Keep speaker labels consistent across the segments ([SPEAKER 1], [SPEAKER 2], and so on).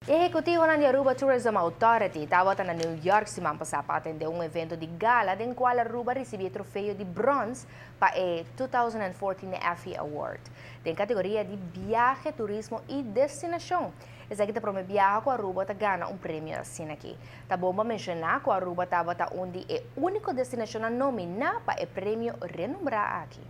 [SPEAKER 1] Ehecutivo ng Aruba Tourism Authority tawat na New York si Mampa sa patente un evento di gala den qual Aruba recibe trofeo di bronze pa 2014 na Effie Award. Den categoria di viaje, turismo e destinação. Esa kita prome viaja ko Aruba ta gana un premio assim aqui. Ta bomba mencionar ko Aruba tawata undi e único destinação na nomina pa premio renombrado aqui.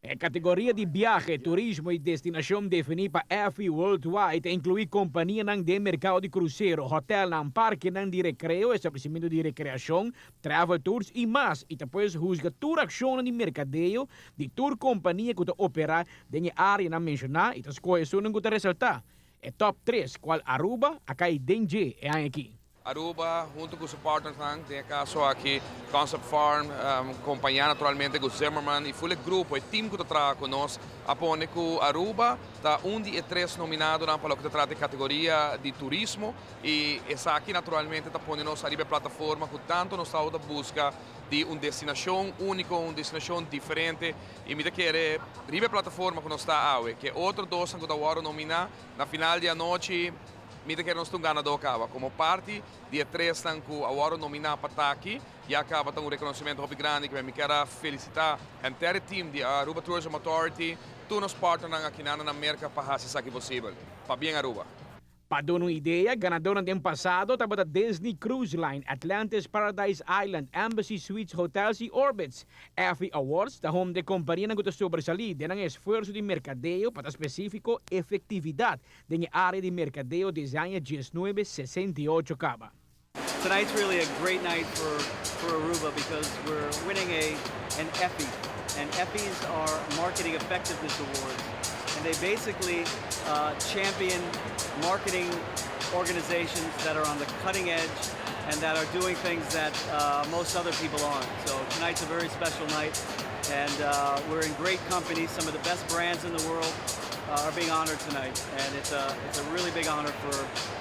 [SPEAKER 2] A categoria de viaje, turismo e destinação definida para FE Worldwide inclui companhia de mercado de cruzeiro, hotel, parque de recreio, estabelecimento de recreação, travel tours e mais. E depois juzga toda ação de mercadeio de tour companhia que opera na área na mencionar e as coisas que ressaltar. É top 3, qual Aruba, acá DNG é aqui.
[SPEAKER 3] Aruba, junto com os partners, tem caso aqui Concept Farm, companhia naturalmente com Zimmerman e o grupo, o time que está conosco, apone que Aruba está e 3 nominado para o que trata de categoria de turismo e essa aqui naturalmente está pondo nos a plataforma que tanto nos está busca de uma destinação única, uma destinação diferente e me quer a plataforma que nos está a que outro dois que está nominar na final da noite. Mita que nós estamos ganhando acaba como parte de 3 estão que agora nominar para aqui e acaba com um reconhecimento muito grande que me quero felicitar o inteiro time de Aruba Tourism Authority, todos os partners aqui na América para fazer isso aqui possível, para bem Aruba.
[SPEAKER 2] Para dar uma ideia, ganadora do ano passado estava da Disney Cruise Line, Atlantis Paradise Island, Embassy Suites Hotels e Orbits. FE Awards, da home de companhia que sobresalir de um esforço de mercadeio para específico efetividade da área de mercadeio design 1968 caba.
[SPEAKER 4] Tonight's really a great night for Aruba because we're winning an Effie, and Effies are Marketing Effectiveness Awards, and they basically champion marketing organizations that are on the cutting edge and that are doing things that most other people aren't. So tonight's a very special night, and we're in great company. Some of the best brands in the world are being honored tonight, and it's a really big honor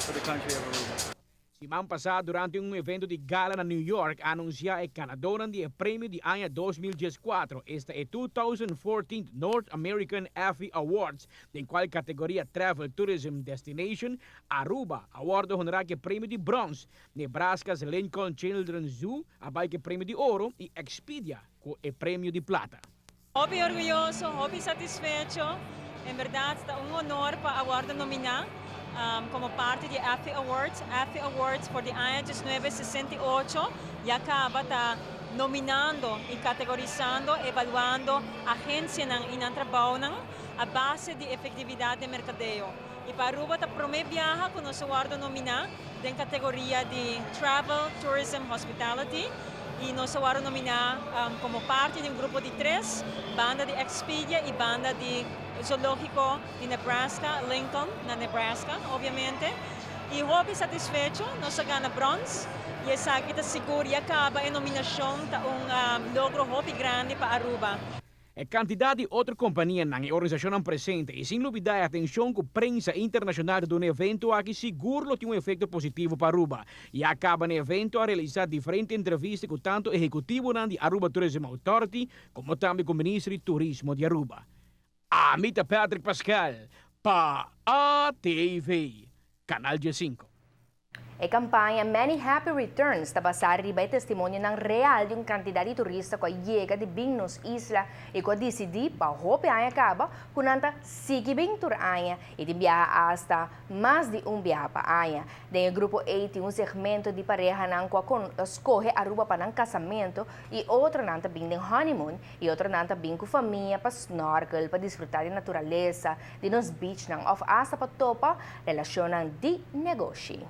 [SPEAKER 4] for the country of Aruba.
[SPEAKER 2] Semana passada, durante um evento de gala na New York, anunciou a ganadora do prêmio de ano 2014. Esta é 2014 North American Effie Awards, em qual categoria Travel Tourism Destination, Aruba, award honorar que prêmio de bronze, Nebraska's Lincoln Children's Zoo, abai que prêmio de ouro e Expedia, com o prêmio de plata.
[SPEAKER 5] Hobby orgulloso, hobby satisfecho. En verdad, está un honor para award nominar. Como parte de Effie Awards for the año 1968, ya acaba nominando e categorizando, evaluando agências em trabalho a base de efetividade de mercadeo. E para Aruba, a primeira viagem que nós vamos nominar em categoria de Travel, Tourism, Hospitality. E nós vamos nominar como parte de grupo de 3, banda de Expedia e banda de Zoológico de Nebraska, Lincoln, na Nebraska, obviamente. E hobby satisfecho, nós ganhamos bronze. E essa aqui está segura e acaba a nominação de logro hobby grande para Aruba.
[SPEAKER 2] A quantidade de outra companhia na organização presente e sem dúvida a atenção que a prensa internacional do evento aqui seguro tem um efeito positivo para Aruba. E acaba no evento a realizar diferentes entrevistas com tanto executivo de Aruba Tourism Authority como também com o ministro de Turismo de Aruba. Amita Patrick Pascal para ATV, Canal G5.
[SPEAKER 1] A campanha Many Happy Returns está basada em testemunho ng real de quantidade de turista que chega de Bingnos Isla e que decidi para hope anya acaba kunanta sige bing tur anya e de biyahe hasta mais de biyahe pa anya. Dentro grupo 8 um segmento de pareja nang kwa escolhe Aruba para ng casamento e outro nanta bing ng honeymoon e outro nanta bing com família para snorkel para desfrutar de natureza de nos beach nang of hasta para topa relasyon ng di negosyo.